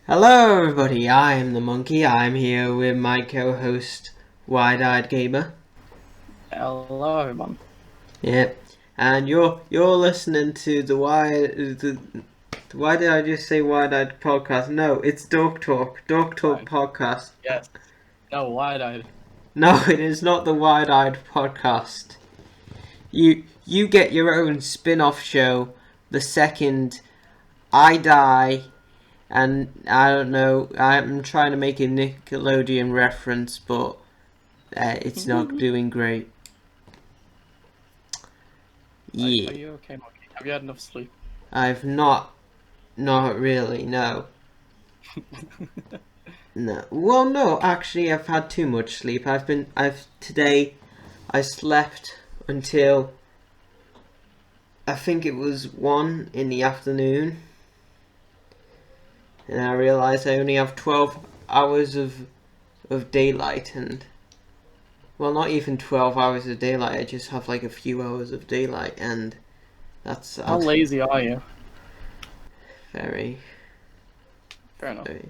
Hello everybody, I am the Monkey. I'm here with my co-host, Wide-Eyed Gamer. Hello, everyone. Yep. And you're listening to why did I just say Wide-Eyed podcast? No, it's Dork Talk. Dork Talk Fine. podcast. Yes. No, wide-eyed. No, it is not the Wide-Eyed podcast. You get your own spin-off show the second I die. And I don't know, I'm trying to make a Nickelodeon reference, but it's not doing great. Are Yeah, you okay, Monkey? Have you had enough sleep? I've not really, no. No. Well, no, actually, I've had too much sleep. Today, I slept until, I think it was 1 in the afternoon. And I realised I only have 12 hours of daylight and, well, not even 12 hours of daylight, I just have like a few hours of daylight and that's How sad. lazy are you? Very, Fair enough. very.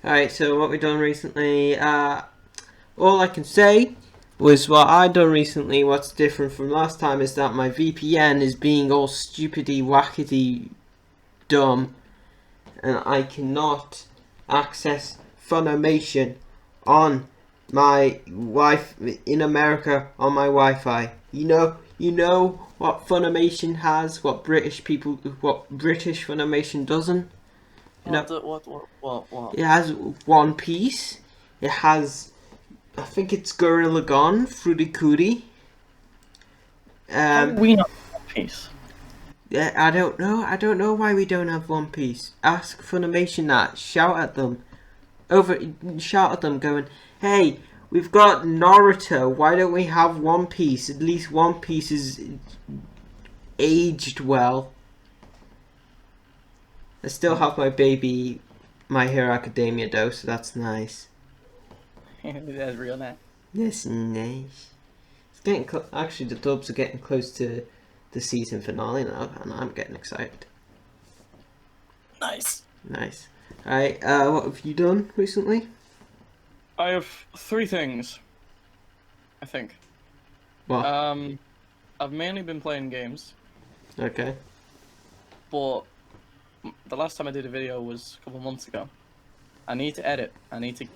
Alright, so what we done recently, all I can say was what I done recently. What's different from last time is that my VPN is being all stupidly wackety dumb, and I cannot access Funimation on my Wi-Fi in America on my Wi-Fi. You know what Funimation has, what British Funimation doesn't. You know, What? it has One Piece. It has, I think it's Gorilla Gone, Fruity Cootie. How are Um, we not in one piece? yeah, I don't know. I don't know why we don't have One Piece. Ask Funimation that. Shout at them. Shout at them, going, "Hey, we've got Naruto. Why don't we have One Piece? At least One Piece is aged well." I still have my baby, My Hero Academia though, so that's nice. That's real nice. That's nice. It's getting actually the dubs are getting close to the season finale now, and I'm getting excited. Nice. Nice. Alright, what have you done recently? I have three things, I think. What? I've mainly been playing games, Okay. but the last time I did a video was a couple months ago. I need to edit. I need to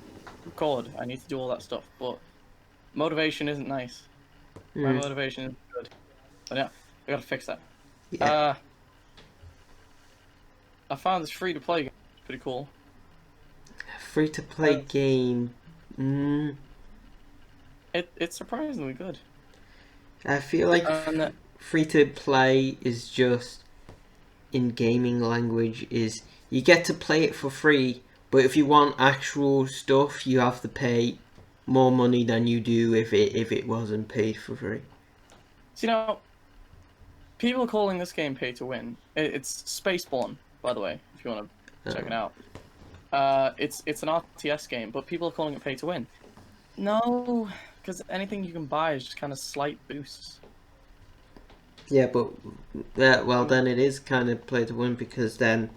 record. I need to do all that stuff, but motivation isn't nice. My Mm, motivation isn't good. But yeah, I gotta fix that. yeah. Uh, I found this free-to-play game. It's pretty cool. Free to play game. Mm, It's surprisingly good. I feel like And free to play is just in gaming language is you get to play it for free, but if you want actual stuff, you have to pay more money than you do if it wasn't paid for free. so, people are calling this game pay to win. It's Spaceborne, by the way, if you want to check it Uh, out. It's an RTS game, but people are calling it pay to win. No, because anything you can buy is just kind of slight boosts. yeah, but well, then it is kind of play to win because then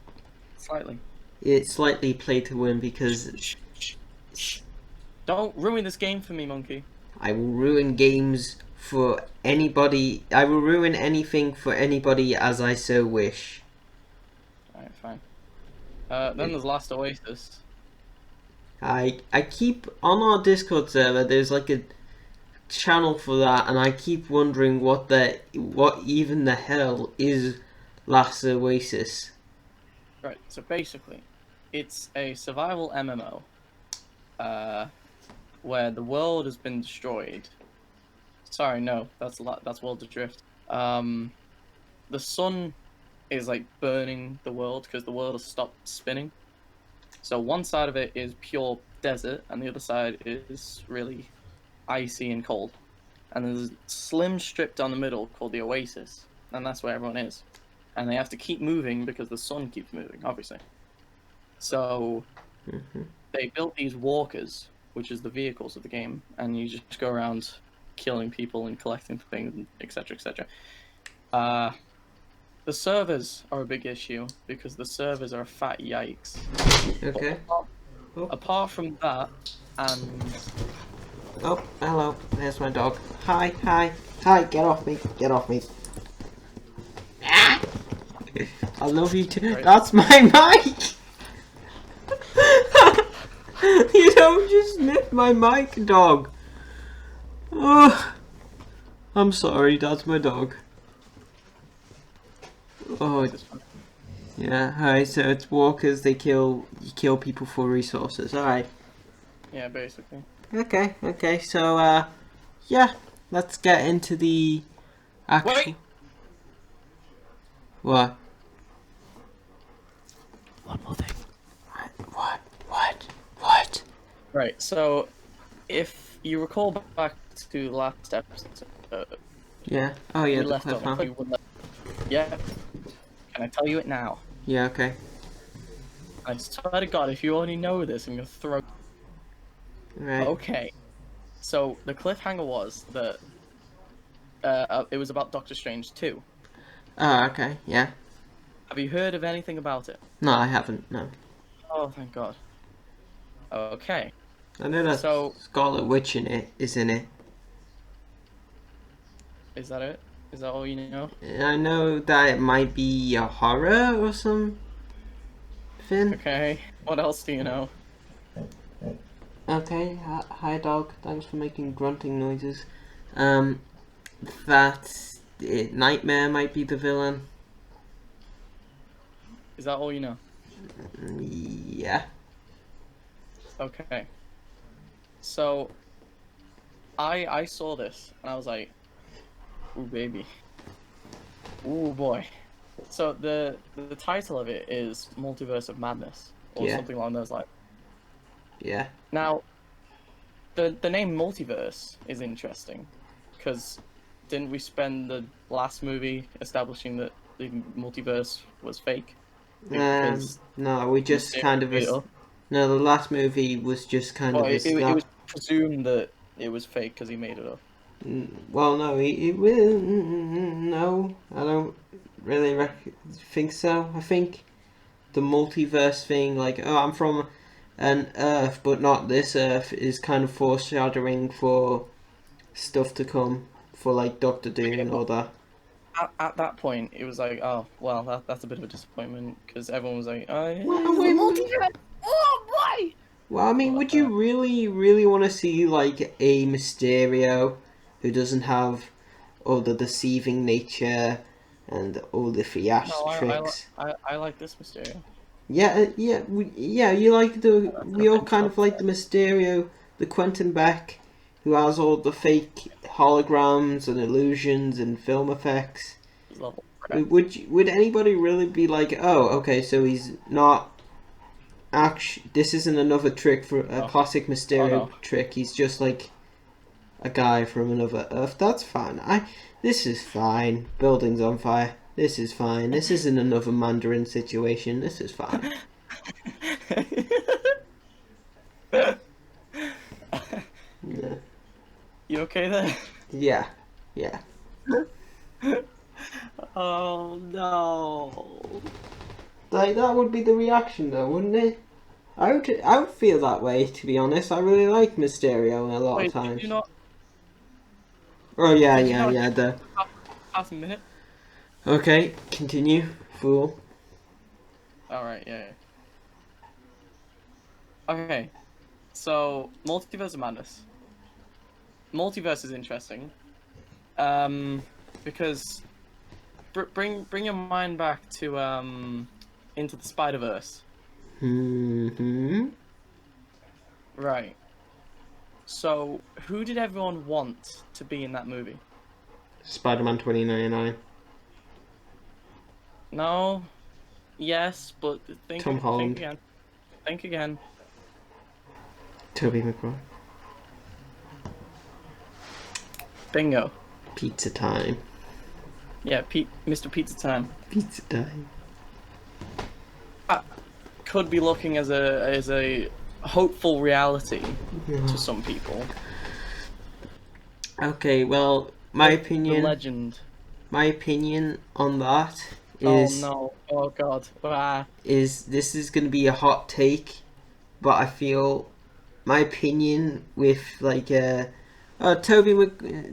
Slightly. it's slightly play to win because Shh, shh, shh. Don't ruin this game for me, monkey. I will ruin games for anybody. I will ruin anything for anybody as I so wish. Alright, fine. Then there's Last Oasis. I keep on our Discord server. There's like a channel for that, and I keep wondering what even the hell is Last Oasis. Right, so basically, it's a survival MMO, where the world has been destroyed. Sorry, no, that's World Adrift. The sun is like burning the world because the world has stopped spinning. So one side of it is pure desert, and the other side is really icy and cold. And there's a slim strip down the middle called the Oasis, and that's where everyone is. And they have to keep moving because the sun keeps moving, obviously. So Hmm. they built these walkers, which is the vehicles of the game, and you just go around killing people and collecting things, etc., etc. The servers are a big issue because the servers are a fat yikes. Okay. But Oh, apart from that, and oh, hello. There's my dog. Hi, hi, hi. Get off me. Get off me. I love you too. Right. That's my mic. You don't just sniff my mic, dog. Oh, I'm sorry. That's my dog. Oh, yeah. Alright. So it's walkers. They kill. You kill people for resources. All right. yeah, basically. Okay. Okay. So yeah. Let's get into the actual. Wait. What? One more thing. What? Right. So, if you recall back to last episode, Yeah. Oh yeah. we The left off. cliffhanger. You wouldn't Yeah. Can I tell you it now? Yeah. Okay. I swear to God, if you already know this, I'm gonna throw. Right. Okay. So the cliffhanger was that it was about Doctor Strange 2. Oh. Okay. Yeah. Have you heard of anything about it? No, I haven't. No. Oh, thank God. Okay. I know that So- Scarlet Witch in it is in it. Is that it? Is that all you know? I know that it might be a horror or something. Okay. What else do you know? Okay. Hi, dog. Thanks for making grunting noises. That Nightmare might be the villain. Is that all you know? Yeah. Okay. So, I saw this and I was like, ooh baby, ooh boy. So the title of it is Multiverse of Madness or Yeah. something along those lines. Yeah. Now, the name multiverse is interesting because didn't we spend the last movie establishing that the multiverse was fake? Because No, we just it- kind of. it- No, the last movie was just kind well, of. it was presumed that it was fake because he made it up. Well, no, it will. No, I don't really think so. I think the multiverse thing, like, oh, I'm from an Earth, but not this Earth, is kind of foreshadowing for stuff to come, for like Doctor Doom and all that. At that point, it was like, oh, well, that's a bit of a disappointment because everyone was like, oh, yeah, Well, it's a wait, multiverse! Oh boy! Well, I mean, Well, would you really want to see like a Mysterio who doesn't have all the deceiving nature and all the theatrics? I like this Mysterio. Yeah, yeah. You like we all kind of like the Mysterio, the Quentin Beck, who has all the fake holograms and illusions and film effects. He's level. Okay. Would anybody really be like, oh, okay, so he's not. This isn't another trick for a classic Mysterio trick. He's just like a guy from another Earth. That's fine. This is fine. Building's on fire. This is fine. This isn't another Mandarin situation. This is fine. Yeah. You okay there? Yeah. Yeah. Oh no. Like that would be the reaction, though, wouldn't it? I would feel that way, to be honest. I really like Mysterio a lot of times. Did you not? Oh yeah, did you yeah, not yeah. get half a minute. Okay, continue, fool. All right, yeah. Okay, so Multiverse of Madness. Multiverse is interesting, because bring your mind back to Into the Spider-Verse. Hmm. Right. So who did everyone want to be in that movie? Spider-Man 2099. No. Yes, but Tom Holland. think again. Think again. Tobey Maguire. Bingo. Pizza time. Yeah, Mr. Pizza Time. Pizza time. Could be looking as a hopeful reality to some people. Okay, well, my The opinion. legend. My opinion on that Oh is no. Oh god. Ah. this is going to be a hot take, but I feel my opinion with like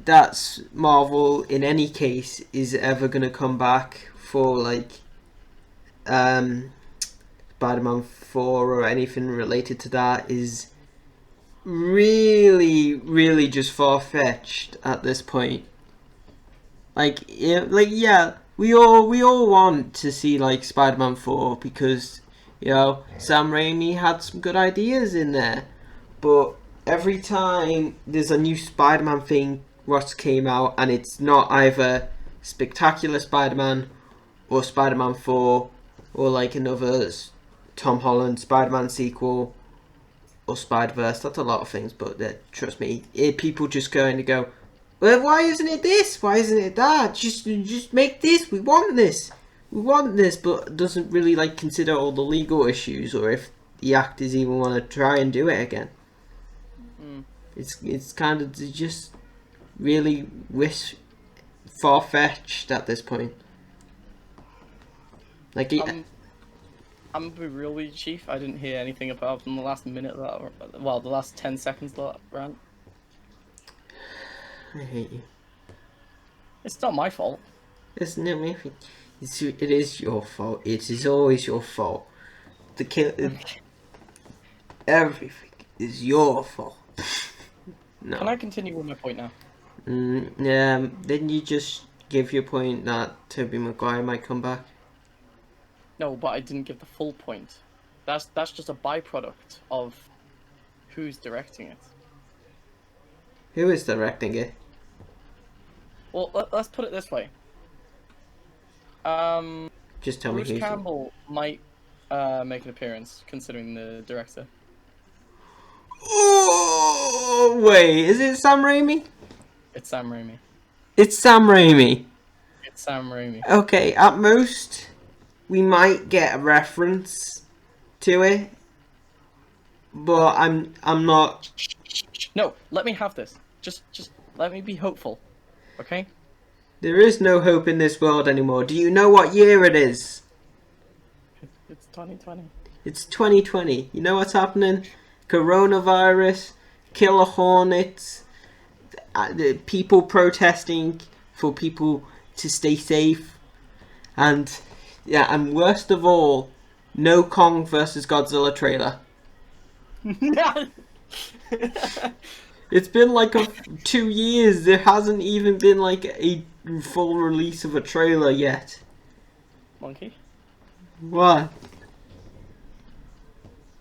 that's Marvel in any case is ever going to come back for like um Spider-Man 4 or anything related to that is really just far-fetched at this point. Yeah, we all want to see like Spider-Man 4 because Sam Raimi had some good ideas in there, but every time there's a new Spider-Man thing what came out and it's not either Spectacular Spider-Man or Spider-Man 4 or like another Tom Holland Spider-Man sequel or Spider-Verse. That's a lot of things, but trust me, people just going to go, well, why isn't it this? Why isn't it that? Just make this. We want this. We want this, but doesn't really like consider all the legal issues or if the actors even want to try and do it again. Mm. It's kind of just really far-fetched at this point. Like I'm gonna be real with you, Chief. I didn't hear anything apart from the last minute of that. Well, the last 10 seconds of that rant. I hate you. It's not my fault. Isn't it? Maybe it is your fault. It is always your fault. Everything is your fault. No. Can I continue with my point now? Didn't you just give your point that Tobey Maguire might come back? No, but I didn't give the full point. That's just a byproduct of who's directing it. Who is directing it? Well, let's put it this way. Just tell me Bruce who's Campbell might make an appearance, considering the director. Oh, wait, is it Sam Raimi? It's Sam Raimi. It's Sam Raimi. It's Sam Raimi. Okay, at most, we might get a reference to it, but I'm not. No, let me have this. Just let me be hopeful, okay? There is no hope in this world anymore. Do you know what year it is? It's 2020. It's 2020. You know what's happening? Coronavirus, killer hornets, the people protesting for people to stay safe, and worst of all, no Kong versus Godzilla trailer. It's been like 2 years. There hasn't even been like a full release of a trailer yet. Monkey? What?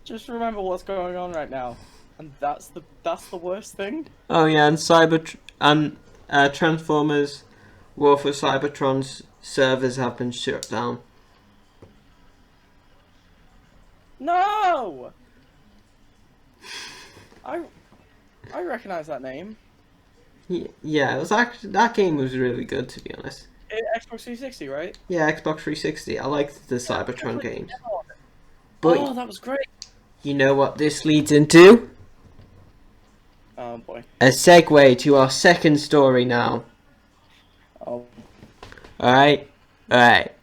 Just remember what's going on right now, and that's the worst thing. Oh yeah, and Transformers War for Cybertron's servers have been shut down. No. I recognize that name. Yeah, it was actually that game was really good, to be honest. Xbox 360, right? Yeah, Xbox 360. I liked the Cybertron games. But Oh, that was great. you know what this leads into? Oh boy. A segue to our second story now. Oh. Alright? Alright.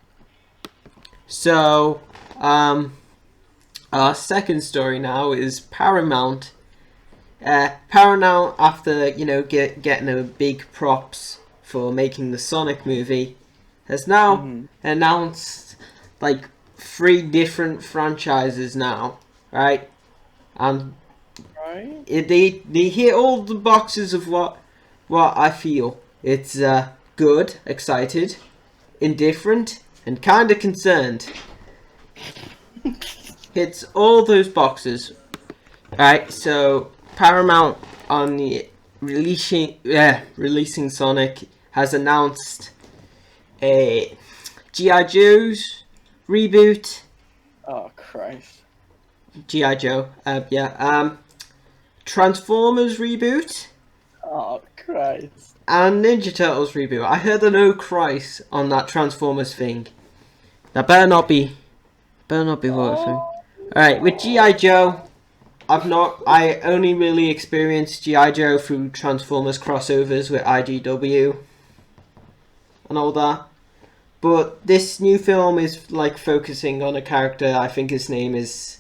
So, our second story now is Paramount. Paramount, after, getting a big props for making the Sonic movie, has now announced, like, 3 different franchises now, right? And Right. they hit all the boxes of what I feel. It's good, excited, indifferent, and kind of concerned. Hits all those boxes, right? So Paramount on the releasing Sonic has announced a G.I. Joe's reboot. Oh Christ. G.I. Joe, Transformers reboot, Oh Christ. and Ninja Turtles reboot. I heard an oh Christ on that Transformers thing. That better not be what. Alright, with G.I. Joe, I only really experienced G.I. Joe through Transformers crossovers with IGW and all that. But this new film is like focusing on a character. I think his name is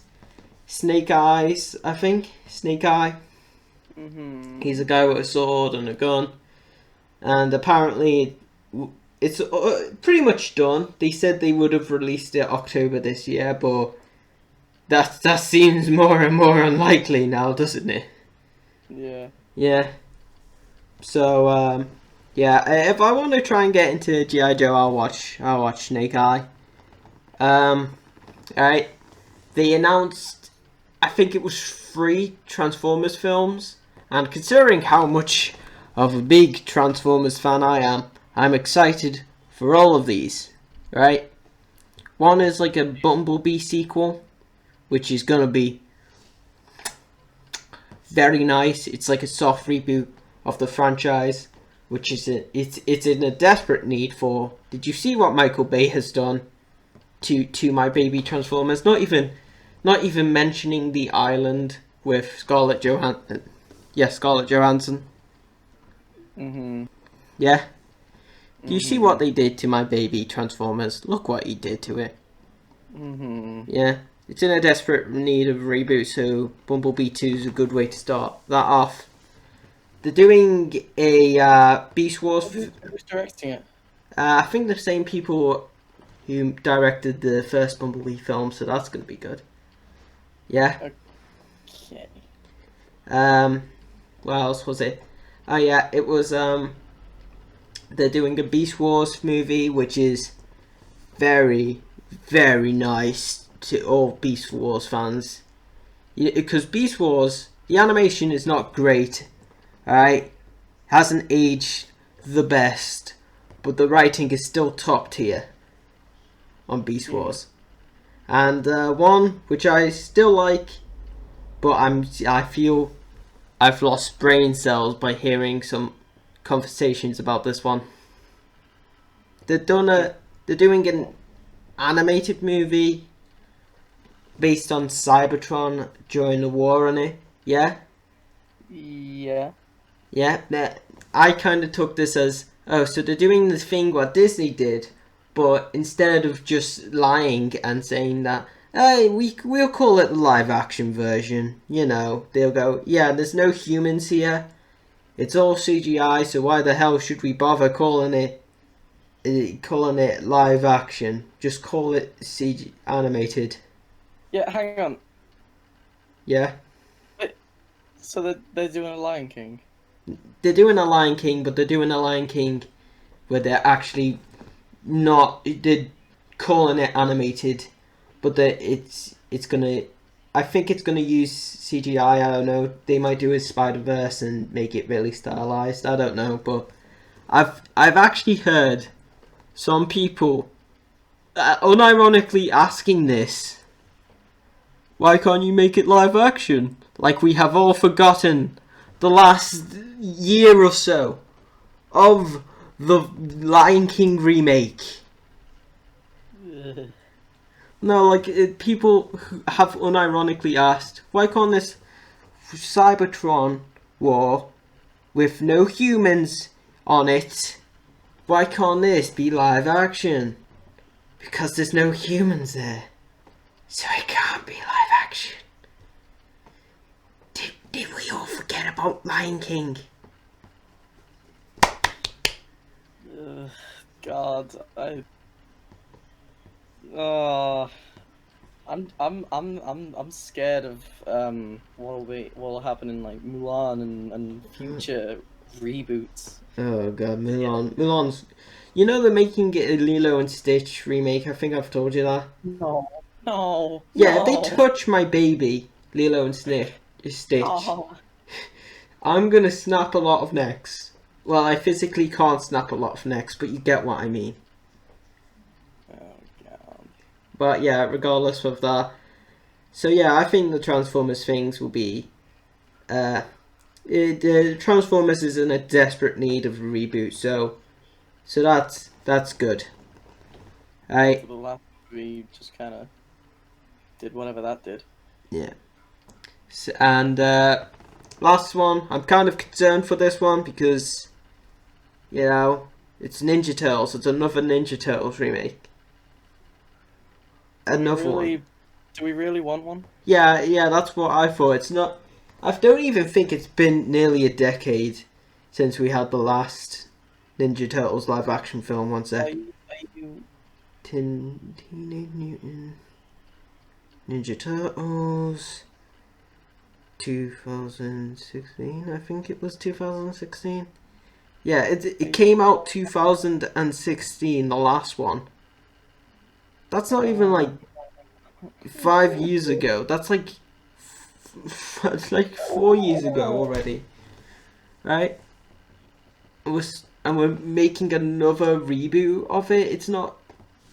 Snake Eyes. I think Snake Eye. He's a guy with a sword and a gun, and apparently it's pretty much done. They said they would have released it October this year, but that seems more and more unlikely now, doesn't it? Yeah. Yeah. So yeah, if I want to try and get into G.I. Joe, I'll watch Snake Eye. Alright. They announced, I think it was 3 Transformers films, and considering how much of a big Transformers fan I am, I'm excited for all of these. Right? One is like a Bumblebee sequel, which is gonna be very nice. It's like a soft reboot of the franchise, which is it's in a desperate need for. Did you see what Michael Bay has done to My Baby Transformers? Not even mentioning the island with Scarlett Johansson. Yeah, Scarlett Johansson. Yeah. Do you see what they did to My Baby Transformers? Look what he did to it. Yeah. It's in a desperate need of a reboot, so Bumblebee 2 is a good way to start that off. They're doing a Beast Wars. Who's directing it? I think the same people who directed the first Bumblebee film, so that's going to be good. Yeah. Okay. What else was it? Oh yeah, it was they're doing a Beast Wars movie, which is very, very nice to all Beast Wars fans. Because Beast Wars, the animation is not great, alright? Hasn't aged the best, but the writing is still top tier on Beast Wars. And one which I still like, but I feel I've lost brain cells by hearing some conversations about this one. They're doing an animated movie based on Cybertron during the war on it. Yeah? Yeah. Yeah. I kind of took this as, oh, so they're doing the thing what Disney did, but instead of just lying and saying that, hey, we'll call it the live action version, you know, they'll go, yeah, there's no humans here. It's all CGI, so why the hell should we bother calling it live action? Just call it CG animated. Yeah, hang on. Yeah. So they're doing a Lion King? They're doing a Lion King, but they're doing a Lion King where they're actually they're calling it animated, but it's gonna, I think it's gonna use CGI. I don't know. They might do a Spider-Verse and make it really stylized. I don't know, but I've actually heard some people unironically asking this. Why can't you make it live action? Like we have all forgotten the last year or so of the Lion King remake. No, like people have unironically asked, why can't this Cybertron war with no humans on it, why can't this be live action? Because there's no humans there, so it can't be live action. Did we all forget about Lion King? God, I'm scared of what'll happen in like Mulan and future reboots. Oh god, Mulan's. You know they're making it a Lilo and Stitch remake. I think I've told you that. No. Yeah, if they touch my baby, Lilo and Stitch, No. I'm gonna snap a lot of necks. Well, I physically can't snap a lot of necks, but you get what I mean. Oh god. But yeah, regardless of that. So yeah, I think the Transformers things will be... Transformers is in a desperate need of a reboot, so that's good. Right. So the last movie just kind of did whatever that did. Yeah. So, and last one, I'm kind of concerned for this one because, you know, It's Ninja Turtles. It's another Ninja Turtles remake. Do we Another one. really, do we really want one? Yeah, yeah, that's what I thought. It's not. I don't even think it's been nearly a decade since we had the last Ninja Turtles live action film. One Are sec. you, are you, Teenage Mutant Ninja Turtles 2016. I think it was 2016. Yeah, it came out 2016. The last one. That's not even like um, 5 years ago. That's like it's like 4 years ago already, right? And we're making another reboot of it. It's not.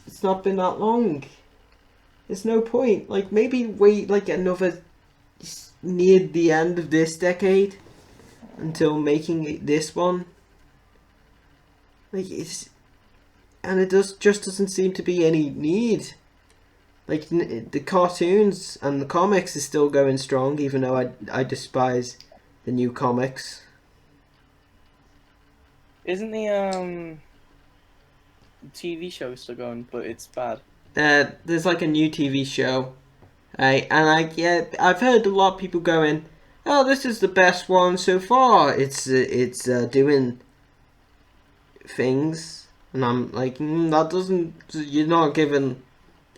It's not been that long. There's no point. Like maybe wait like another near the end of this decade until making this one. Like it's and it just doesn't seem to be any need. Like the cartoons and the comics is still going strong, even though I despise the new comics. isn't the TV show still going, but it's bad? There's like a new TV show, right? And I've heard a lot of people going, "Oh, this is the best one so far. It's doing things," and I'm like, that doesn't. You're not giving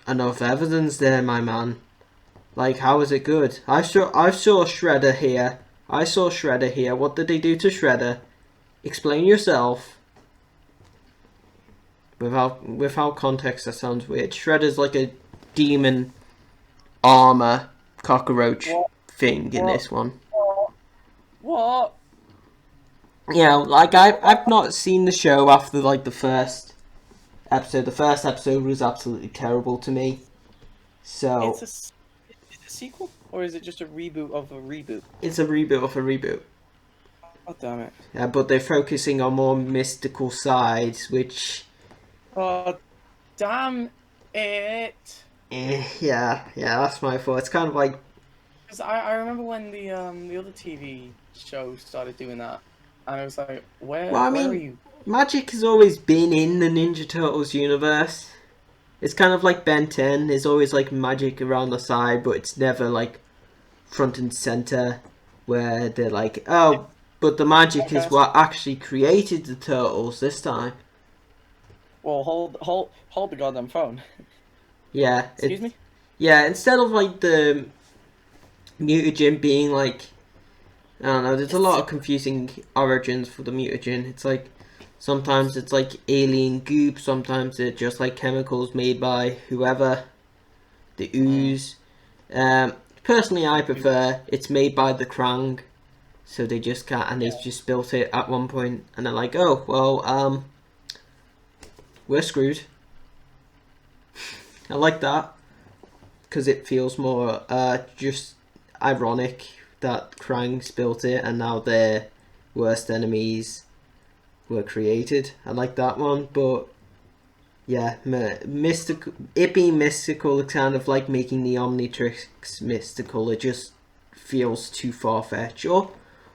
enough evidence there, my man. Like, how is it good? I saw Shredder here. I saw Shredder here. What did they do to Shredder? Explain yourself. Without context, that sounds weird. Shredder's like a demon armor cockroach What? thing in What? this one. What? Yeah, like I've not seen the show after like the first episode. The first episode was absolutely terrible to me. So Is it a sequel or is it just a reboot of a reboot? it's a reboot of a reboot. Oh damn it! But they're focusing on more mystical sides, which, Oh damn it! yeah, that's my fault. It's kind of like, Because I remember when the other TV show started doing that, and I was like, well, I where are mean, you? magic has always been in the Ninja Turtles universe. It's kind of like Ben 10. There's always like magic around the side, but it's never like front and center where they're like, oh, but the magic is Okay. what actually created the turtles this time. Well, hold the goddamn phone. Yeah, Excuse me. yeah. Instead of like the mutagen being like, I don't know. There's a lot of confusing origins for the mutagen. It's like sometimes it's like alien goop. Sometimes they're just like chemicals made by whoever. The ooze. Personally, I prefer it's made by the Krang. So they just can't, and they just built it at one point, and they're like, oh well, we're screwed. I like that because it feels more just ironic that Krang's built it, and now their worst enemies were created. I like that one, but yeah, mystical. It being mystical, it's kind of like making the Omnitrix mystical. It just feels too far fetched. Or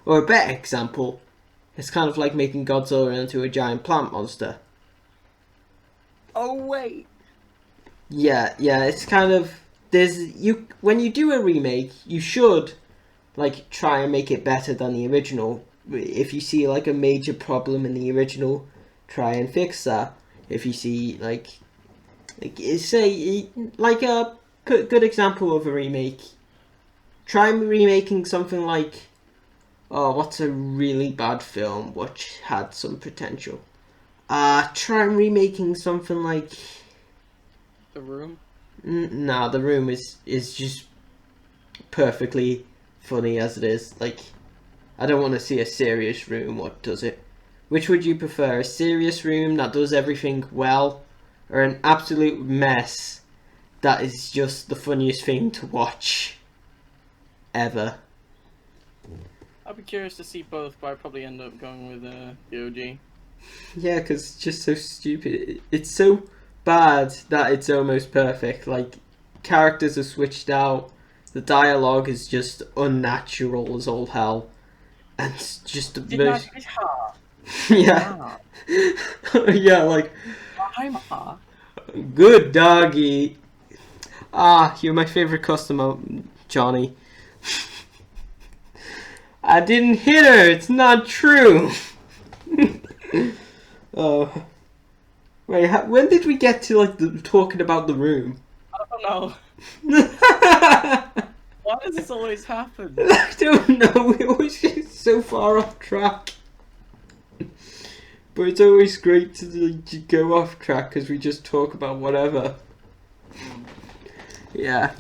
a better example, it's kind of like making Godzilla into a giant plant monster. Oh wait. Yeah, yeah, it's kind of when you do a remake, you should like try and make it better than the original. If you see like a major problem in the original, try and fix that. If you see say like a good example of a remake, try remaking something like, oh, what's a really bad film which had some potential? Try remaking something like, The Room. nah, The Room is just perfectly funny as it is. Like, I don't want to see a serious room what does it. Which would you prefer? A serious room that does everything well, or an absolute mess that is just the funniest thing to watch ever? I'd be curious to see both, but I'd probably end up going with the OG. Yeah, because it's just so stupid. It's so bad that it's almost perfect. Like, characters are switched out, the dialogue is just unnatural as all hell, and it's just the Didn't I most. do it hard? Yeah. Ah, Yeah, like, hi, Ma. good doggy. Ah, you're my favorite customer, Johnny. I didn't hit her. It's not true. Oh, wait. When did we get to like talking about the room? I don't know. I Why does this always happen? don't know. We always get so far off track. But it's always great to go off track because we just talk about whatever. Yeah.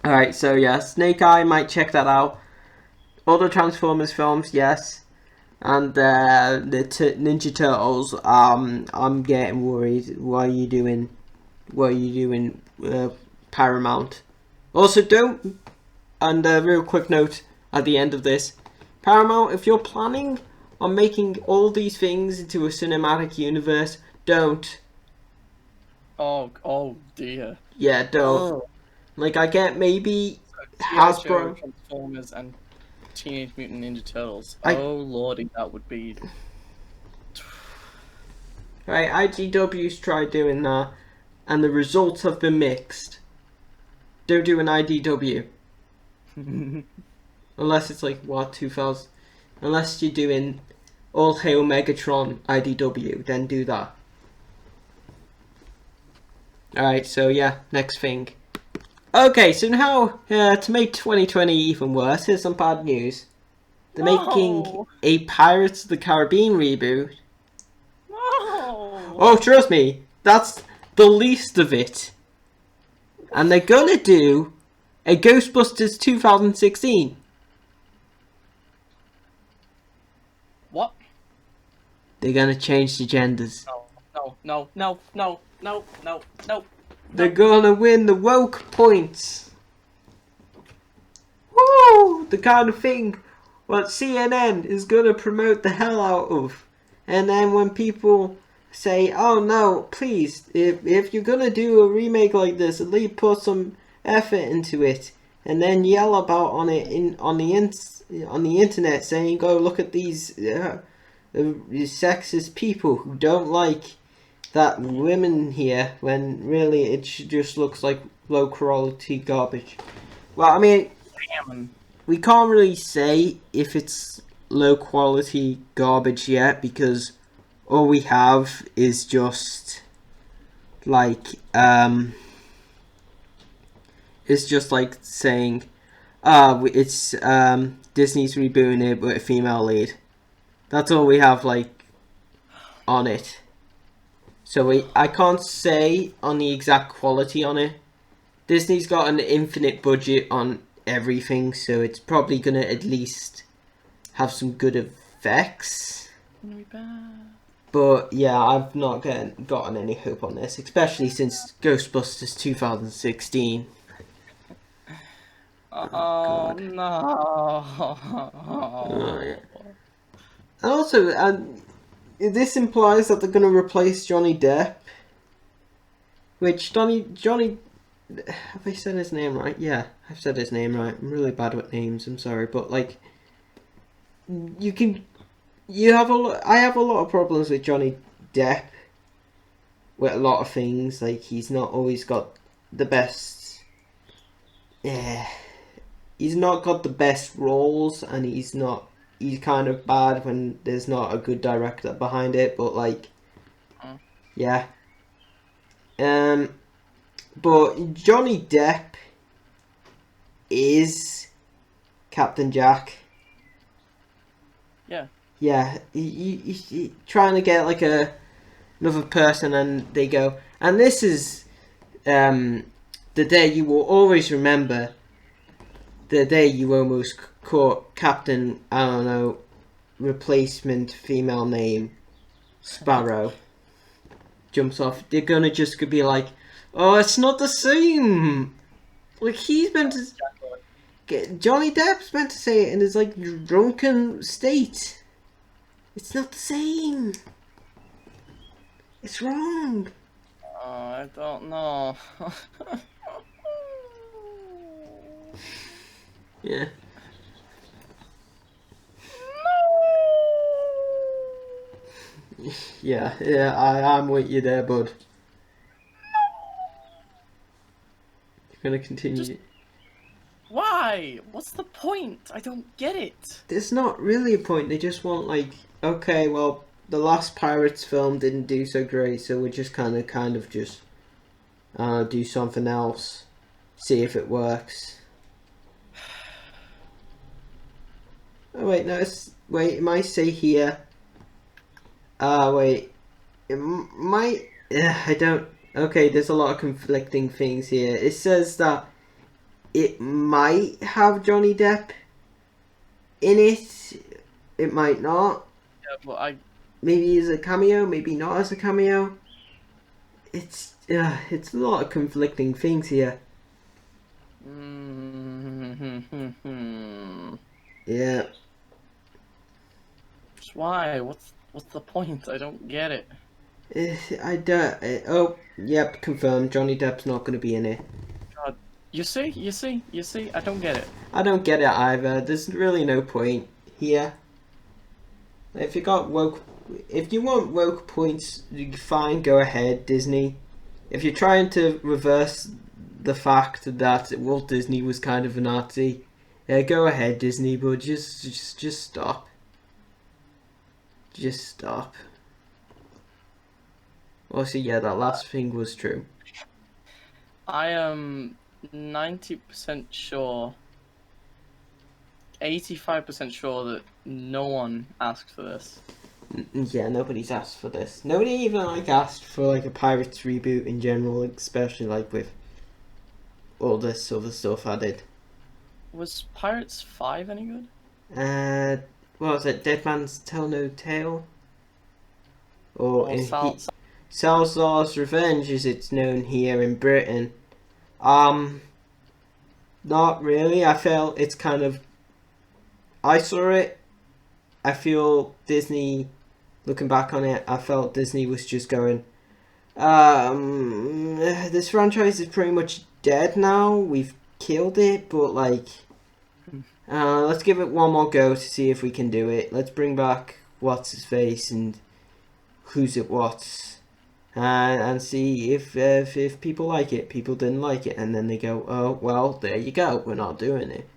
Alright, so yeah, Snake Eye, might check that out. Other Transformers films, yes. And the Ninja Turtles, I'm getting worried. What are you doing? What are you doing, Paramount? Also, don't. And a real quick note at the end of this: Paramount, if you're planning on making all these things into a cinematic universe, don't. Oh dear. Yeah, don't. Oh. Like, I get maybe G.I. Joe, Hasbro. Transformers, and Teenage Mutant Ninja Turtles. I Oh lordy, that would be. Right, IDW's tried doing that, and the results have been mixed. Don't do an IDW unless it's like what 2000. Unless you're doing All Hail Megatron IDW, then do that. Alright, so yeah, next thing. Okay, so now to make 2020 even worse, here's some bad news. They're making No. a Pirates of the Caribbean reboot. No. Oh, trust me, that's the least of it. And they're gonna do a Ghostbusters 2016. What? They're gonna change the genders. No. They're gonna win the woke points. Woo! The kind of thing what CNN is gonna promote the hell out of. And then when people say, "Oh no, please, if you're gonna do a remake like this, at least put some effort into it," and then yell about on it on the internet, saying, "Oh, look at these sexist people who don't like that women here," when really it just looks like low quality garbage. Well, I mean, Damn. we can't really say if it's low quality garbage yet because all we have is just like it's just like saying it's Disney's rebooting it with a female lead. That's all we have like on it. So I can't say on the exact quality on it. Disney's got an infinite budget on everything, so it's probably gonna at least have some good effects. But yeah, I've not gotten any hope on this, especially since Ghostbusters 2016. Oh, God. no. Oh, yeah. And also, this implies that they're gonna replace Johnny Depp, which Johnny. Have I said his name right? Yeah, I've said his name right. I'm really bad with names. I'm sorry, but like, I have a lot of problems with Johnny Depp with a lot of things. Like, he's not always got the best. Yeah, he's not got the best roles, and he's kind of bad when there's not a good director behind it. But like, yeah. But Johnny Depp is Captain Jack. Yeah. Yeah, he trying to get like another person, and they go, and this is the day you will always remember. The day you almost caught Captain, I don't know, replacement female name Sparrow jumps off. They're gonna just be like, "Oh, it's not the same." Like, he's meant to. Johnny Depp's meant to say it in his like drunken state. It's not the same. It's wrong. I don't know. Yeah. Yeah, I'm with you there, bud. You're gonna continue. Just- Why? What's the point? I don't get it. There's not really a point. They just want like, okay, well, the last Pirates film didn't do so great, so we're just kind of just do something else, see if it works. Oh wait, no, wait. It might say here. Wait. It might. I don't. Okay, there's a lot of conflicting things here. It says that it might have Johnny Depp in it. It might not. Yeah, but Maybe as a cameo, maybe not as a cameo. It's a lot of conflicting things here. Yeah. Why? What's the point? I don't get it. I don't. Oh, yep, confirmed. Johnny Depp's not going to be in it. God, you see, I don't get it. I don't get it either. There's really no point here. If you want woke points, fine, go ahead, Disney. If you're trying to reverse the fact that Walt Disney was kind of a Nazi, go ahead, Disney, but just stop. Just stop. Also, yeah, that last thing was true. I am 90% sure, 85% sure that no one asked for this. Yeah, nobody's asked for this. Nobody even asked for like a Pirates reboot in general, especially like with all this other stuff added. Was Pirates 5 any good? What was it? Dead Man's Tell No Tale? Or in Salazar's Revenge, as it's known here in Britain. Not really. I felt it's kind of. I saw it. I feel Disney, looking back on it, I felt Disney was just going, this franchise is pretty much dead now. We've killed it, but like, let's give it one more go to see if we can do it. Let's bring back what's his face and who's it what's, and see if people like it. People didn't like it, and then they go, oh well, there you go. We're not doing it.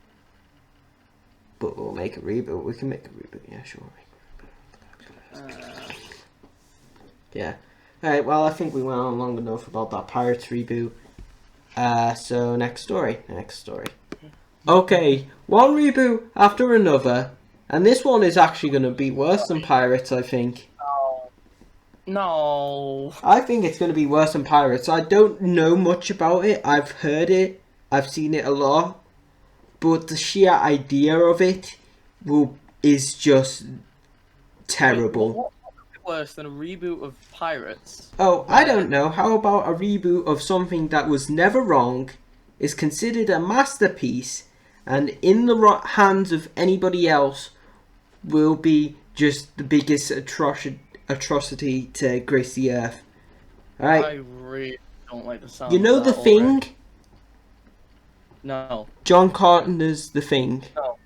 But we'll make a reboot. We can make a reboot. Yeah, sure. Yeah. Alright, well, I think we went on long enough about that Pirates reboot. So, next story. Okay, one reboot after another. And this one is actually going to be worse than Pirates, I think. No. I think it's going to be worse than Pirates. I don't know much about it. I've heard it. I've seen it a lot. But the sheer idea of it is just terrible. What could be worse than a reboot of Pirates? Oh, I don't know. How about a reboot of something that was never wrong, is considered a masterpiece, and in the hands of anybody else will be just the biggest atrocity to grace the earth. Alright? I really don't like the sound You know of The that Thing? already. No. John Carpenter's The Thing. No.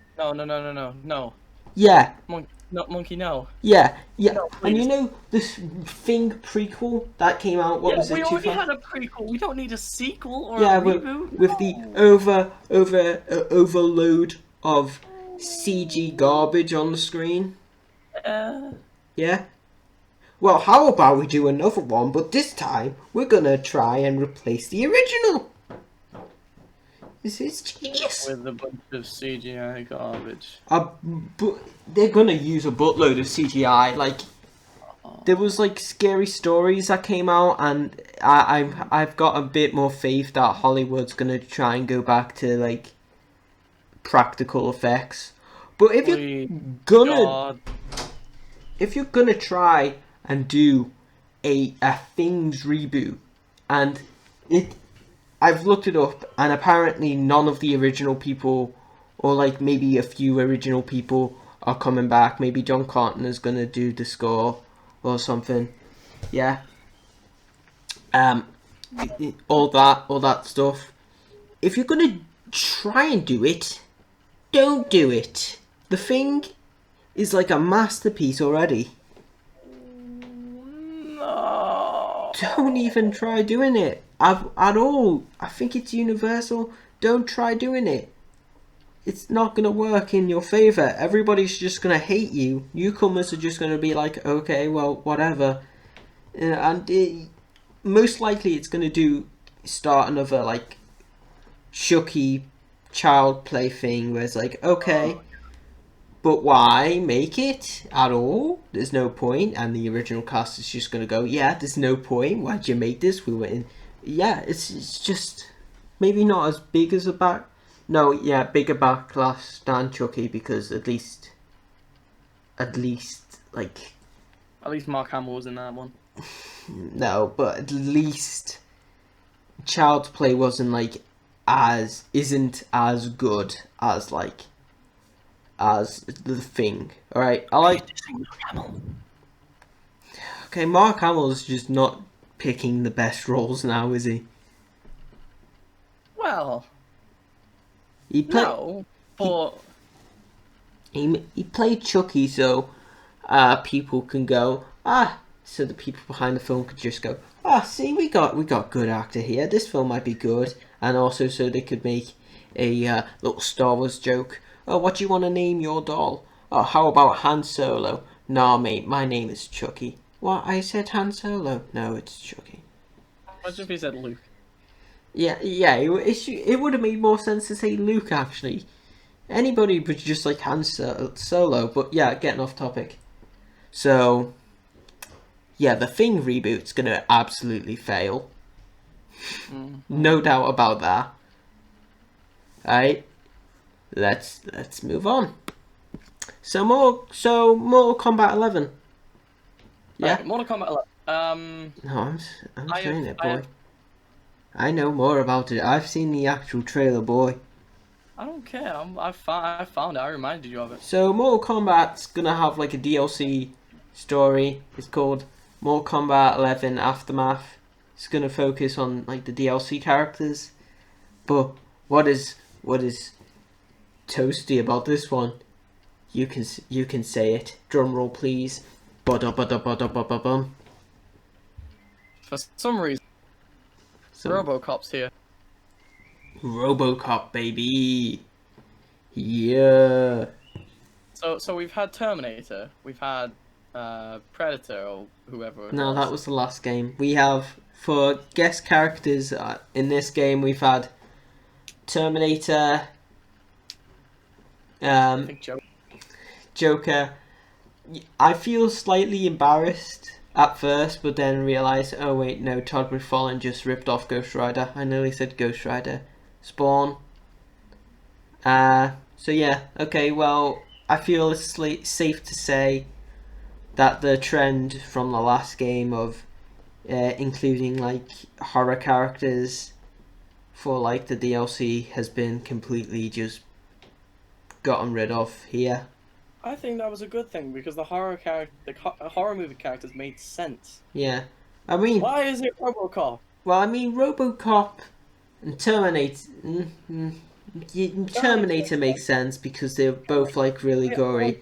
Yeah. Monkey, no. Yeah. No, And you know this Thing prequel that came out, what was it, we already 2000? had a prequel. We don't need a sequel or Yeah, a reboot. with the overload of CG garbage on the screen. Yeah? Well, how about we do another one, but this time we're gonna try and replace the original. This is genius. With a bunch of CGI garbage. They're gonna use a buttload of CGI. Like, there was like scary stories that came out, and I've got a bit more faith that Hollywood's gonna try and go back to like practical effects. But if you're gonna try and do a Things reboot, and I've looked it up, and apparently none of the original people, or like maybe a few original people, are coming back. Maybe John Carpenter's gonna do the score or something. Yeah. All that stuff. If you're gonna try and do it, don't do it. The Thing is like a masterpiece already. don't even try doing it at all. I think it's universal. Don't try doing it. It's not gonna work in your favor. Everybody's just gonna hate you. Newcomers are just gonna be like, okay, well, whatever. And most likely it's gonna start another like Chucky child play thing where it's like, okay, but why make it at all? There's no point. And the original cast is just gonna go, yeah, there's no point. Why'd you make this? We went in. Yeah, it's just maybe not as big as a back. No, yeah, bigger backlash than Chucky because at least like At least Mark Hamill was in that one. no, but at least Child's Play isn't as good as as the Thing. All right, I like. Okay, Mark Hamill's just not picking the best roles now, is he? Well, He played. no, but He played Chucky, so people can go so the people behind the film could just go see we got good actor here. This film might be good, and also so they could make a little Star Wars joke. Oh, what do you want to name your doll? Oh, how about Han Solo? Nah, mate, my name is Chucky. What? I said Han Solo. No, it's Chucky. what if he said Luke? Yeah. It would have made more sense to say Luke actually. Anybody but just like Han Solo, but yeah, getting off topic. So, yeah, the Thing reboot's gonna absolutely fail. No doubt about that. Alright, let's move on. So Mortal Kombat 11. Yeah. Right, Mortal Kombat 11. No, I'm saying it, boy. I know more about it. I've seen the actual trailer, boy. I don't care. I found it. I reminded you of it. So Mortal Kombat's gonna have like a DLC story. It's called Mortal Kombat 11 Aftermath. It's gonna focus on like the DLC characters. But what is toasty about this one? You can say it. Drum roll, please. Ba-da-ba-da-ba-da-ba-ba-bum. For some reason, RoboCop's here. RoboCop, baby. Yeah. So we've had Terminator. We've had Predator or whoever. No, that was the last game. We have, for guest characters in this game, we've had Terminator, I think Joker. I feel slightly embarrassed at first, but then realised, oh wait, no, Todd McFarlane just ripped off Ghost Rider. I nearly said Ghost Rider. Spawn. So yeah, okay, well, I feel it's safe to say that the trend from the last game of including like horror characters for like the DLC has been completely just gotten rid of here. I think that was a good thing because the horror movie characters made sense. Yeah, I mean, Why is it RoboCop? well, I mean, RoboCop and Terminator. Terminator makes sense because they're both like really gory.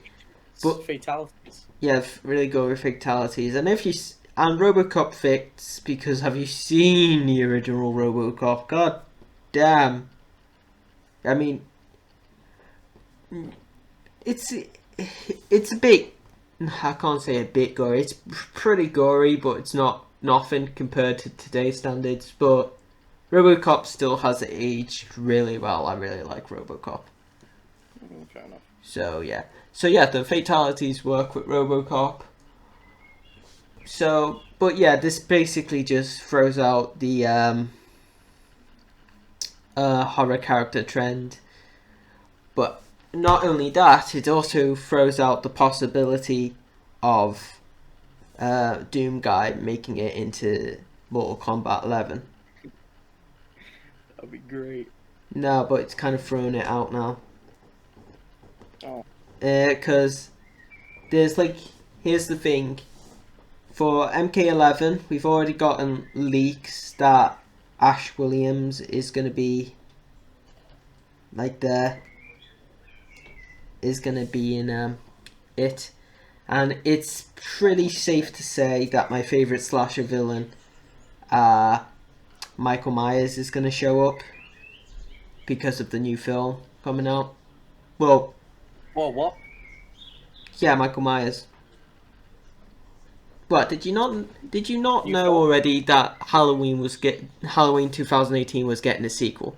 But fatalities. yeah, really gory fatalities. And and RoboCop fits because have you seen the original RoboCop? God damn. I mean, it's a bit. I can't say a bit gory. It's pretty gory, but it's not nothing compared to today's standards. But RoboCop still has aged really well. I really like RoboCop. Fair enough. So yeah, the fatalities work with RoboCop. So, but yeah, this basically just throws out the horror character trend. But not only that, it also throws out the possibility of Doom Guy making it into Mortal Kombat 11. That'd be great. No, but it's kind of thrown it out now. Oh. Because there's like, here's the thing. For MK11, we've already gotten leaks that Ash Williams is going to be in it. And it's pretty safe to say that my favourite slasher villain Michael Myers is going to show up because of the new film coming out. Well, Whoa, what? yeah, Michael Myers. What did you not? Did you not New know film? already that Halloween 2018 was getting a sequel?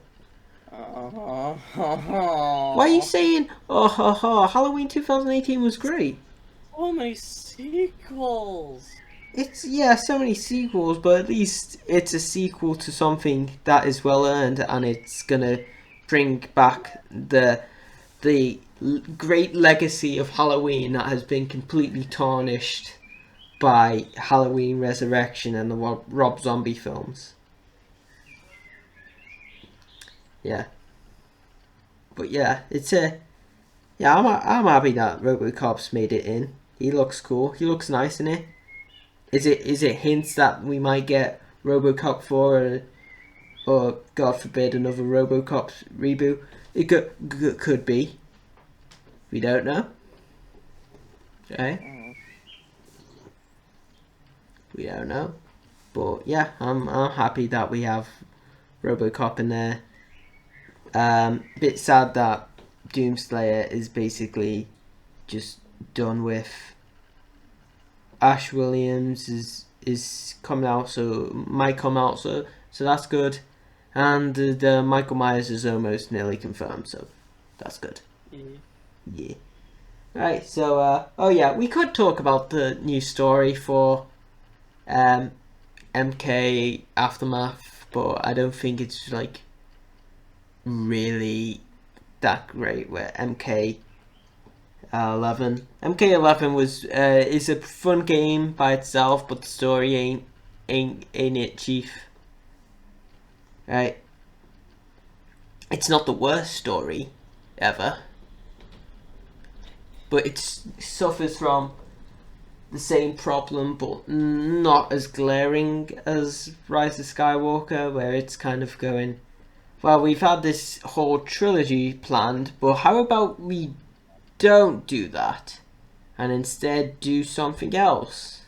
Uh, Why are you saying, oh ha ha, Halloween 2018 was great? so many sequels. It's, yeah, so many sequels, but at least it's a sequel to something that is well earned, and it's gonna bring back the great legacy of Halloween that has been completely tarnished by Halloween Resurrection and the Rob Zombie films. Yeah, but yeah, it's a yeah. I'm happy that RoboCop's made it in. He looks cool. He looks nice in it. Is it hints that we might get RoboCop 4 or God forbid another RoboCop reboot? It could be. We don't know. Okay, we don't know. But yeah, I'm happy that we have RoboCop in there. Bit sad that Doomslayer is basically just done with. Ash Williams is coming out, so might come out, so that's good. And the Michael Myers is almost nearly confirmed, so that's good. Yeah. Right. So oh yeah, we could talk about the new story for MK Aftermath, but I don't think it's like really that great. Where MK11 was is a fun game by itself, but the story ain't it, chief. Right? It's not the worst story ever, but it suffers from the same problem, but not as glaring as Rise of Skywalker, where it's kind of going, well, we've had this whole trilogy planned, but how about we don't do that and instead do something else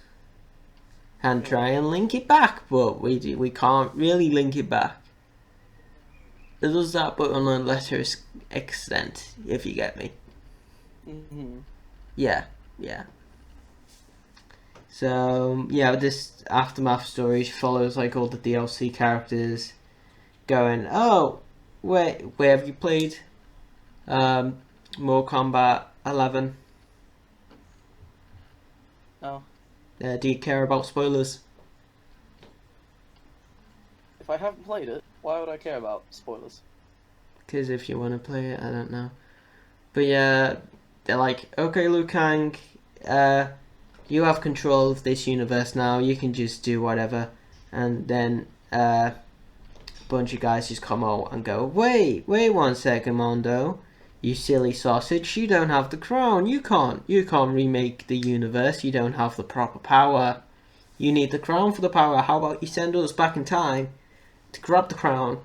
and try and link it back, but we can't really link it back. It does that, but on a lesser extent, if you get me. Yeah. So yeah, this Aftermath story follows like all the DLC characters going, oh, where have you played Mortal Kombat 11? No. Do you care about spoilers? If I haven't played it, why would I care about spoilers? Because if you want to play it, I don't know. But yeah, they're like, okay, Liu Kang, you have control of this universe now. You can just do whatever. And then a bunch of guys just come out and go, wait 1 second, Mondo. You silly sausage, you don't have the crown. You can't remake the universe. You don't have the proper power. You need the crown for the power. How about you send us back in time to grab the crown,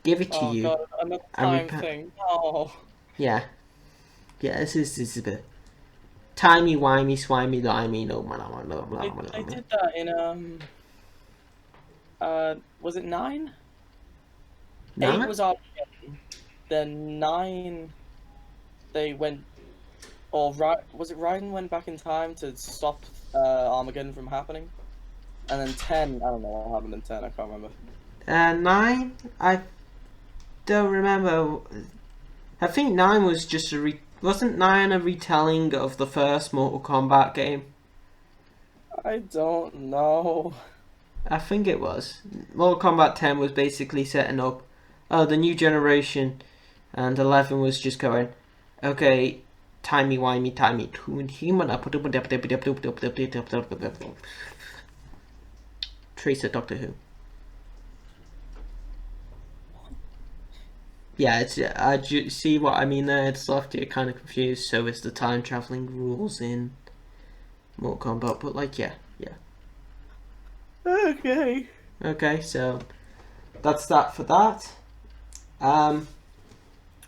give it to you. God, another time thing. Oh. Yeah, this is a bit timey wimey swimey limey. No, I did that in was it 9? 9? 8 was Armageddon. Then 9, they went, or was it Raiden went back in time to stop Armageddon from happening? And then 10, I don't know what happened in 10, I can't remember. 9, I don't remember. I think 9 was just wasn't 9 a retelling of the first Mortal Kombat game? I don't know. I think it was. Mortal Kombat 10 was basically setting up, the new generation, and 11 was just going, okay, timey wimey timey toon human up. Tracer Doctor Who. Yeah, it's see what I mean there. It's left you kind of confused. So is the time traveling rules in Mortal Kombat, but like yeah. Okay, so that's that for that.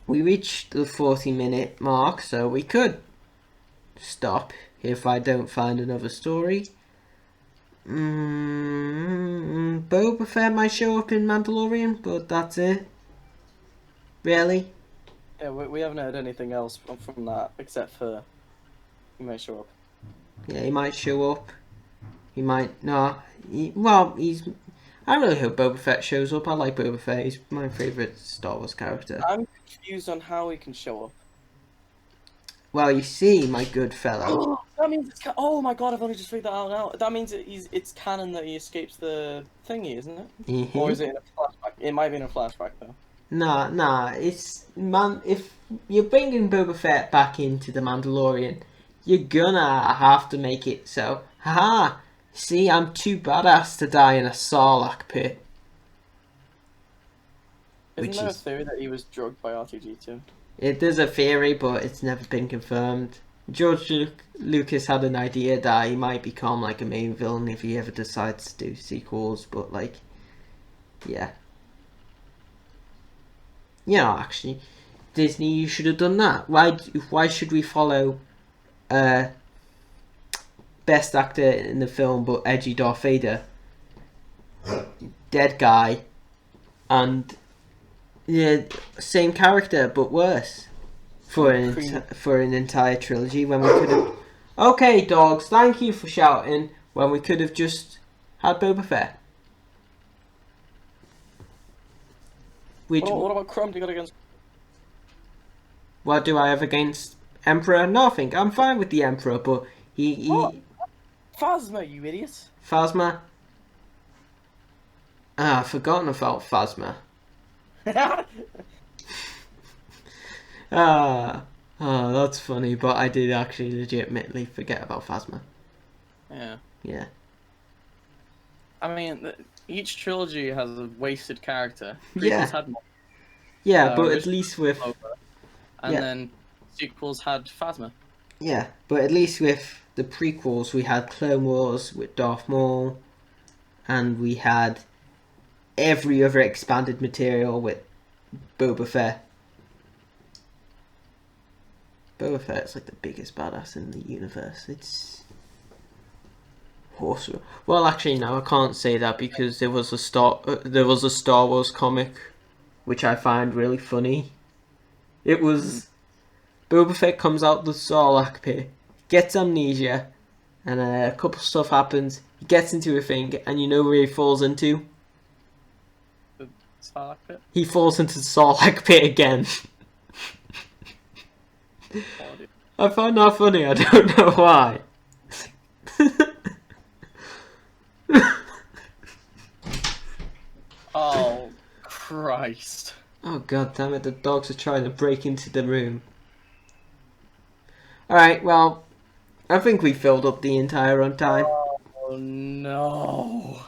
We reached the 40-minute mark, so we could stop if I don't find another story. Boba Fett might show up in Mandalorian, but that's it. Really? Yeah, we haven't heard anything else from that except for he may show up. Yeah, he might show up. He might not. Well, he's. I really hope Boba Fett shows up. I like Boba Fett. He's my favourite Star Wars character. I'm confused on how he can show up. Well, you see, my good fellow. That means it's oh my god! I've only just figured that out now. That means it's canon that he escapes the thingy, isn't it? Or is it in a flashback? It might be in a flashback though. Nah. It's man. If you're bringing Boba Fett back into the Mandalorian, you're gonna have to make it so. Haha. See, I'm too badass to die in a Sarlacc pit. Isn't there a theory that he was drugged by R2-D2? There's a theory, but it's never been confirmed. George Lucas had an idea that he might become like a main villain if he ever decides to do sequels, but like, yeah. Yeah, actually, Disney, you should have done that. Why should we follow best actor in the film but edgy Darth Vader, dead guy, and yeah, same character but worse for an entire trilogy when we could have. Okay, dogs, thank you for shouting when we could have just had Boba Fett. What about Crumb? You got against? What do I have against Emperor? Nothing. I'm fine with the Emperor, but he What? Phasma, you idiot! Phasma. I've forgotten about Phasma. That's funny, but I did actually legitimately forget about Phasma. Yeah. Yeah. I mean, each trilogy has a wasted character. Yeah. Prequels had more. Yeah, but at least with and then sequels had Phasma. Yeah, but at least with the prequels, we had Clone Wars with Darth Maul, and we had every other expanded material with Boba Fett. Boba Fett's like the biggest badass in the universe. It's awesome. Well, actually, no, I can't say that because there was a Star Wars comic, which I find really funny. It was Boba Fett comes out the Sarlacc pit, gets amnesia, and a couple stuff happens. He gets into a thing, and you know where he falls into? The Sarlacc pit? He falls into the Sarlacc pit again. I find that funny, I don't know why. Oh, Christ. Oh god damn it, the dogs are trying to break into the room. Alright, well, I think we filled up the entire runtime. Oh no.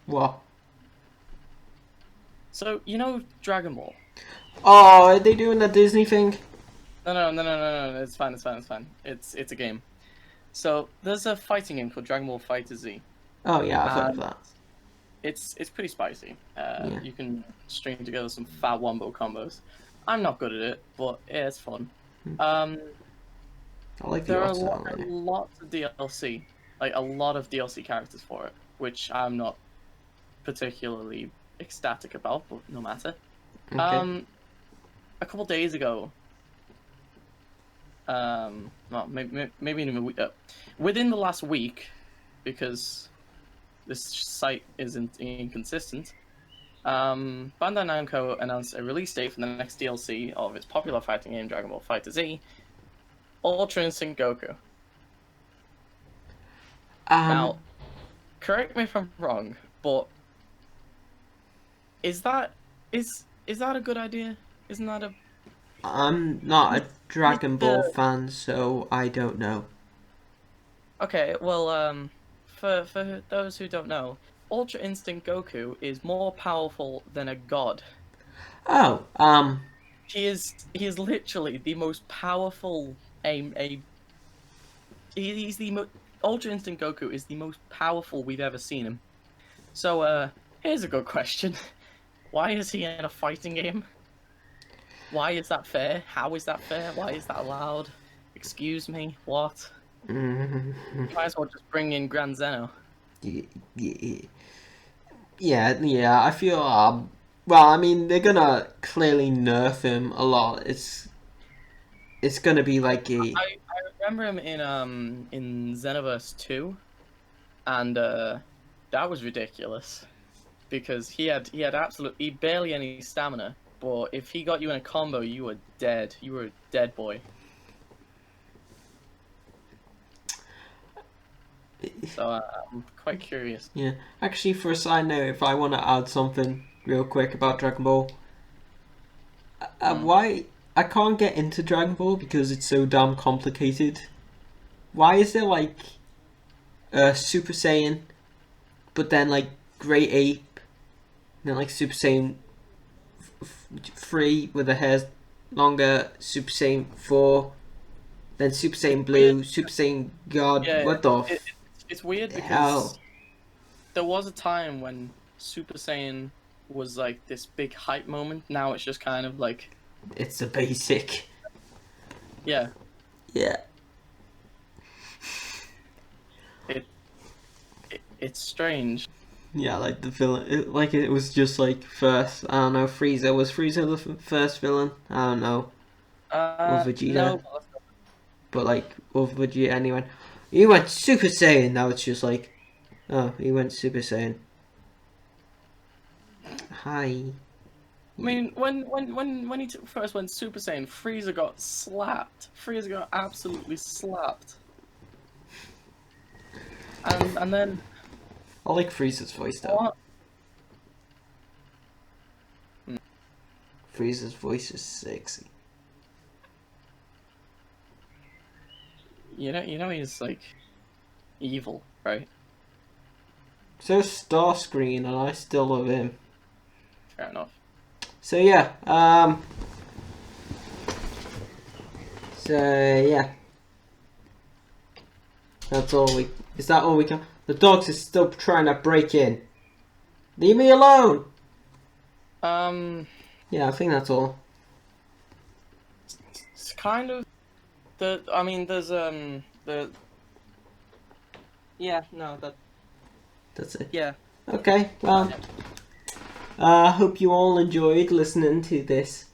What? So, you know Dragon Ball? Oh, are they doing the Disney thing? No, it's fine. It's a game. So, there's a fighting game called Dragon Ball FighterZ. Oh yeah, I've heard of that. It's pretty spicy. Yeah. You can string together some fat wombo combos. I'm not good at it, but yeah, it's fun. I like the There are art style. lots of DLC, like a lot of DLC characters for it, which I'm not particularly ecstatic about, but no matter. Okay. A couple days ago, well, maybe in a week, within the last week, because this site isn't inconsistent. Bandai Namco announced a release date for the next DLC of its popular fighting game, Dragon Ball FighterZ, Ultra Instinct Goku. Now, correct me if I'm wrong, but is that a good idea? Isn't that a... I'm not a Dragon Ball fan, so I don't know. Okay, well, for those who don't know, Ultra Instinct Goku is more powerful than a god. Oh, He is literally the most powerful he's the Ultra Instinct Goku is the most powerful we've ever seen him. So here's a good question. Why is he in a fighting game? Why is that fair? How is that fair? Why is that allowed? Excuse me, what? You might as well just bring in Grand Zeno. Yeah. I feel well, I mean, they're gonna clearly nerf him a lot. It's gonna be like a I remember him in Xenoverse 2, and that was ridiculous because he had absolutely barely any stamina. But if he got you in a combo, you were dead. You were a dead boy. So I'm quite curious. yeah. Actually, for a side note, if I want to add something real quick about Dragon Ball, Hmm. why I can't get into Dragon Ball because it's so damn complicated. Why is there like Super Saiyan, but then like Great Ape, then like Super Saiyan 3 with the hair longer, Super Saiyan 4, then Super Saiyan Weird. Blue, Super Saiyan God. Yeah, What the it's weird hell? because there was a time when Super Saiyan was like this big hype moment. Now it's just kind of like, It's the basic. yeah, Yeah. it's strange. Yeah, like the villain, it was just like first. I don't know. Frieza was Frieza the first villain. I don't know, or Vegeta, No, but like or Vegeta. Anyway, he went Super Saiyan. Now it's just like, oh, he went Super Saiyan. Hi. I mean, when he first went Super Saiyan, Frieza got slapped. Frieza got absolutely slapped. And then I like Frieza's voice though. what? Frieza's voice is sexy. You know he's like evil, right? So Starscream, and I still love him. Fair enough. So yeah, so yeah, that's all we. Is that all we can? The dogs are still trying to break in. Leave me alone. Yeah, I think that's all. It's kind of the. I mean, there's the. Yeah, no, That's it. yeah. Okay, well, hope you all enjoyed listening to this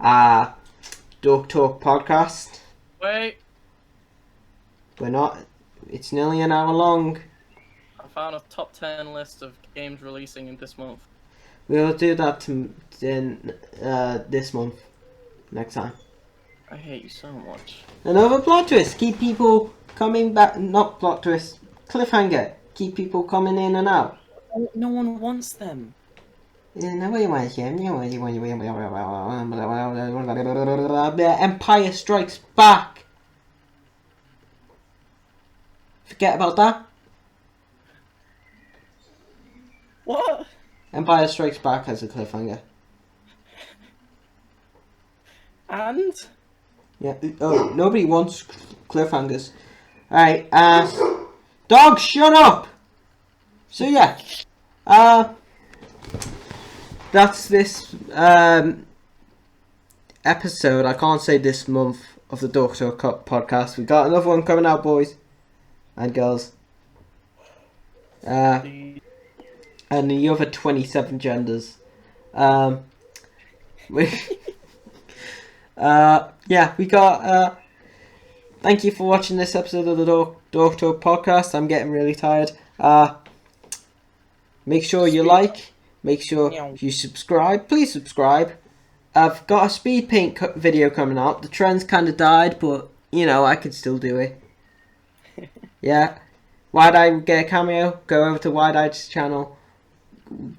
Dork Talk podcast. Wait, We're not. It's nearly an hour long. I found a top 10 list of games releasing in this month. We'll do that in this month, next time. I hate you so much. Another plot twist. Keep people coming back. Not plot twist. Cliffhanger. Keep people coming in and out. No one wants them. Empire Strikes Back. Forget about that. What? Empire Strikes Back has a cliffhanger. And? Yeah. Oh, nobody wants cliffhangers. Alright, dog, shut up! So yeah, that's this episode. I can't say this month of the Doctor Cup podcast. We got another one coming out, boys and girls. And the other 27 genders. Yeah, we got. Thank you for watching this episode of the Dork Talk podcast. I'm getting really tired. Make sure you like. Make sure you subscribe. Please subscribe. I've got a speed paint video coming out. The trend's kind of died, but you know I could still do it. Yeah. Wide Eye get a cameo. Go over to Wide Eye's channel.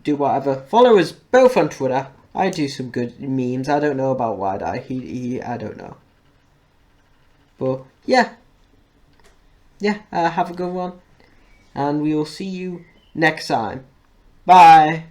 Do whatever. Follow us both on Twitter. I do some good memes. I don't know about Wide Eye. He I don't know. But yeah. Have a good one. And we will see you next time. Bye.